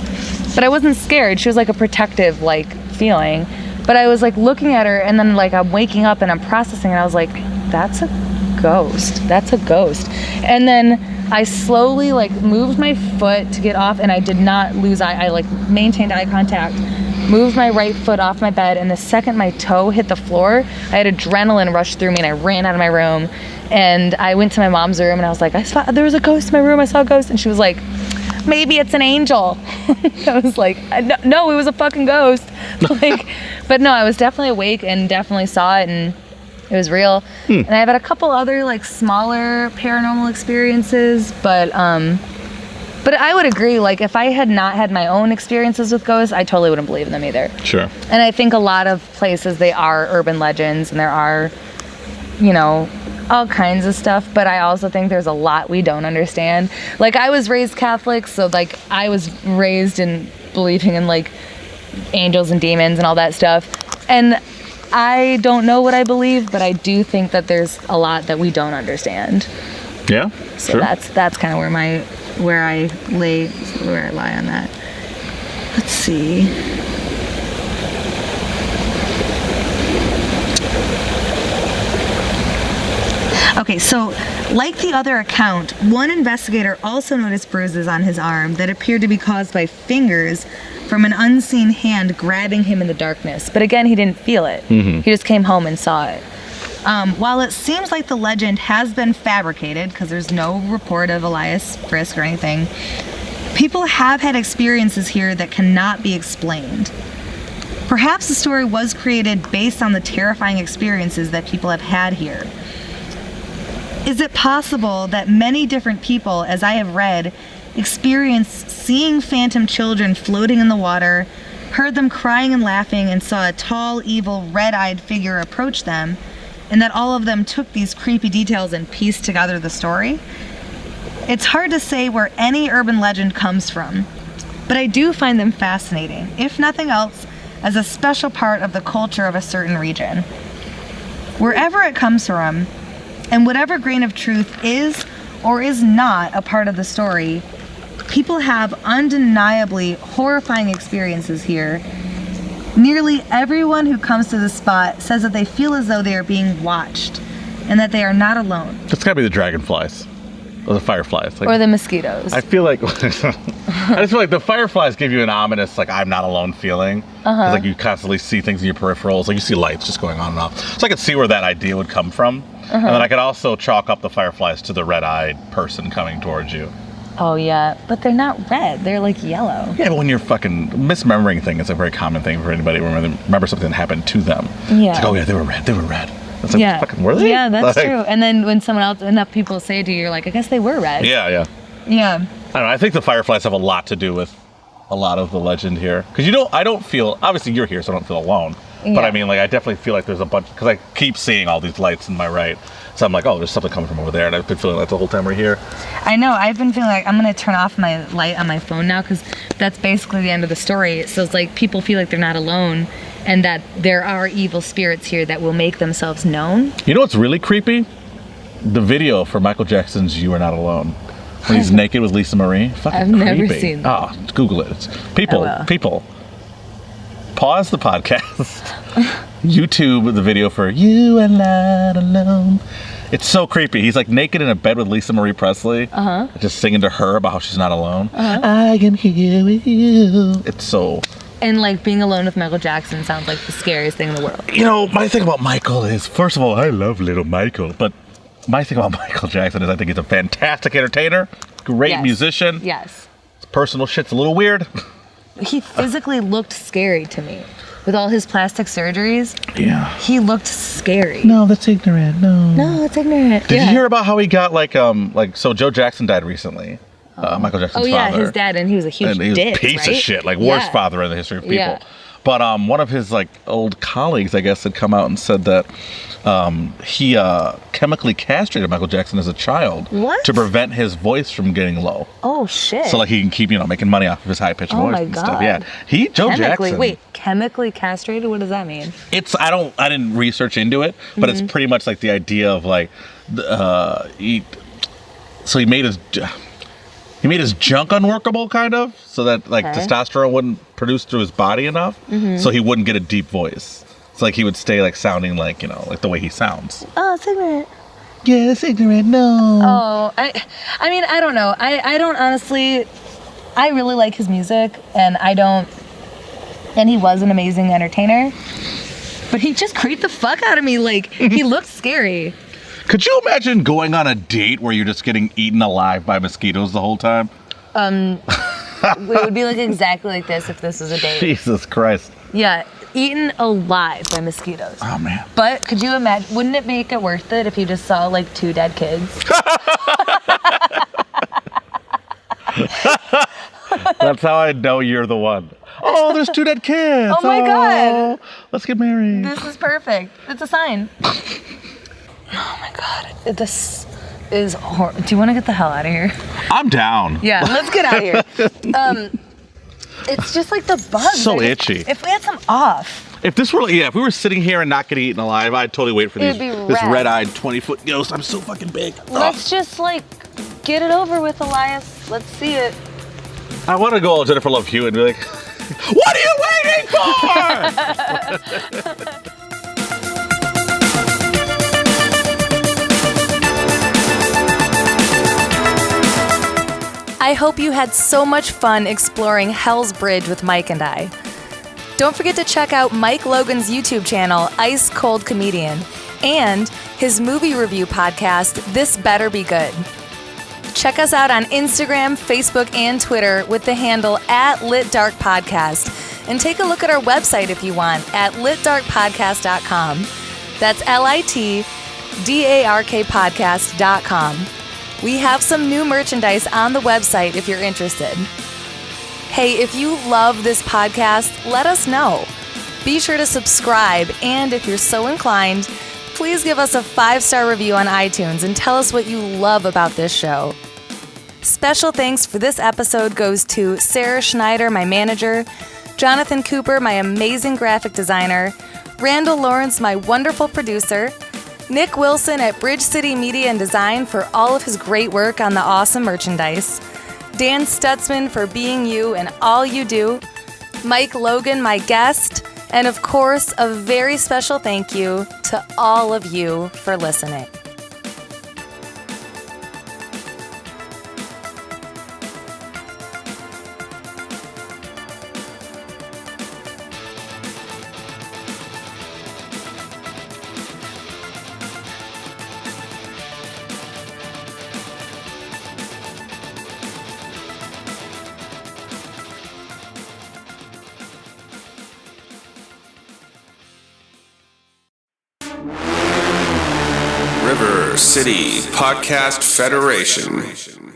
But I wasn't scared. She was like a protective, like, feeling. But I was, like, looking at her, and then, like, I'm waking up and I'm processing, and I was like, that's a ghost. That's a ghost. And then I slowly, like, moved my foot to get off, and I did not lose eye. I, like, maintained eye contact, moved my right foot off my bed, and the second my toe hit the floor, I had adrenaline rush through me, and I ran out of my room. And I went to my mom's room, and I was like, there was a ghost in my room. I saw a ghost. And she was like, maybe it's an angel. I was like, no, it was a fucking ghost. Like, but no, I was definitely awake and definitely saw it, and it was real. And I've had a couple other, like, smaller paranormal experiences, but I would agree, like, if I had not had my own experiences with ghosts, I totally wouldn't believe in them either. Sure. And I think a lot of places, they are urban legends, and there are, you know, all kinds of stuff, but I also think there's a lot we don't understand. Like, I was raised Catholic, so, like, I was raised in believing in, like, angels and demons and all that stuff. And I don't know what I believe, but I do think that there's a lot that we don't understand. Yeah. So sure. that's kind of where I lie on that. Let's see. Okay, so like the other account, one investigator also noticed bruises on his arm that appeared to be caused by fingers from an unseen hand grabbing him in the darkness. But again, he didn't feel it. He just came home and saw it. While it seems like the legend has been fabricated, because there's no report of Elias Frisk or anything, people have had experiences here that cannot be explained. Perhaps the story was created based on the terrifying experiences that people have had here. Is it possible that many different people, as I have read, experienced seeing phantom children floating in the water, heard them crying and laughing, and saw a tall, evil, red-eyed figure approach them, and that all of them took these creepy details and pieced together the story? It's hard to say where any urban legend comes from, but I do find them fascinating. If nothing else, as a special part of the culture of a certain region. Wherever it comes from, and whatever grain of truth is or is not a part of the story, people have undeniably horrifying experiences here. Nearly everyone who comes to the spot says that they feel as though they are being watched and that they are not alone. It's gotta be the dragonflies. Or the fireflies. Like, Or the mosquitoes. I feel like I just feel like the fireflies give you an ominous, like, I'm not alone feeling. Because like you constantly see things in your peripherals, like you see lights just going on and off. So I could see where that idea would come from. And then I could also chalk up the fireflies to the red-eyed person coming towards you. Oh yeah, but they're not red, they're like yellow. Yeah, but when you're fucking misremembering thing is a very common thing for anybody to remember something that happened to them. Yeah. It's like, oh yeah, they were red. It's like, Yeah. fucking were they? Yeah, that's Like, true. And then when enough people say to you, you're like, I guess they were red. Yeah. Yeah. I don't know. I think the fireflies have a lot to do with a lot of the legend here. Because I don't feel, obviously you're here, so I don't feel alone. But Yeah. I mean, like, I definitely feel like there's a bunch, because I keep seeing all these lights in my right. So I'm like, oh, there's something coming from over there. And I've been feeling that the whole time we're here. I know, I've been feeling like I'm gonna turn off my light on my phone now because that's basically the end of the story. So it's like people feel like they're not alone and that there are evil spirits here that will make themselves known. You know what's really creepy? The video for Michael Jackson's You Are Not Alone. When he's naked with Lisa Marie. Fucking I've creepy. never seen that. Oh, Google it. will. People. Pause the podcast. YouTube the video for You Are Not Alone. It's so creepy. He's like naked in a bed with Lisa Marie Presley. Just singing to her about how she's not alone. I am here with you. It's so... And like being alone with Michael Jackson sounds like the scariest thing in the world. You know, my thing about Michael is, first of all, I love little Michael, but my thing about Michael Jackson is I think he's a fantastic entertainer, great Yes. musician. Yes. His personal shit's a little weird. He physically looked scary to me. With all his plastic surgeries, Yeah. he looked scary. No, that's ignorant. No, it's ignorant. Did you hear about how he got so Joe Jackson died recently? Michael Jackson's Oh yeah, father. his dad, and he was a huge And he was a dick, piece right? of shit, like worst Yeah. father in the history of people. Yeah. But one of his like old colleagues, I guess, had come out and said that he chemically castrated Michael Jackson as a child What? to prevent his voice from getting low. Oh shit. So like he can keep making money off of his high pitched Oh voice my and stuff. God. Yeah, Joe chemically, Jackson. wait, chemically castrated? What does that mean? It's I didn't research into it, but Mm-hmm. it's pretty much like the idea of like he made his junk unworkable, kind of, so that like Okay. testosterone wouldn't produce through his body enough, so he wouldn't get a deep voice. It's like he would stay like sounding like like the way he sounds. Oh, it's ignorant. Yeah, it's ignorant. No. Oh, I mean, I don't know. I don't honestly. I really like his music, and he was an amazing entertainer. But he just creeped the fuck out of me. Like he looked scary. Could you imagine going on a date where you're just getting eaten alive by mosquitoes the whole time? It would be like exactly like this if this was a date. Jesus Christ. Yeah, eaten alive by mosquitoes. Oh man. But could you imagine? Wouldn't it make it worth it if you just saw like 2 dead kids? That's how I know you're the one. Oh, there's 2 dead kids. Oh my God. Let's get married. This is perfect. It's a sign. Oh my God. This is horrible. Do you want to get the hell out of here? I'm down. Yeah, let's get out of here. It's just like the bugs. So They're just- itchy. If we had some off. If we were sitting here and not getting eaten alive, I'd totally wait for It'd this be red. red-eyed 20-foot ghost. I'm so fucking big. Let's just like get it over with, Elias. Let's see it. I want to go all Jennifer Love Hewitt and be like, what are you waiting for? I hope you had so much fun exploring Hell's Bridge with Mike and I. Don't forget to check out Mike Logan's YouTube channel, Ice Cold Comedian, and his movie review podcast, This Better Be Good. Check us out on Instagram, Facebook, and Twitter with the handle @LitDarkPodcast. And take a look at our website if you want at litdarkpodcast.com. That's LITDARKpodcast.com. We have some new merchandise on the website if you're interested. Hey, if you love this podcast, let us know. Be sure to subscribe, and if you're so inclined, please give us a 5-star review on iTunes and tell us what you love about this show. Special thanks for this episode goes to Sarah Schneider, my manager, Jonathan Cooper, my amazing graphic designer, Randall Lawrence, my wonderful producer, Nick Wilson at Bridge City Media and Design for all of his great work on the awesome merchandise, Dan Stutzman for being you and all you do, Mike Logan, my guest, and of course, a very special thank you to all of you for listening. River City Podcast Federation.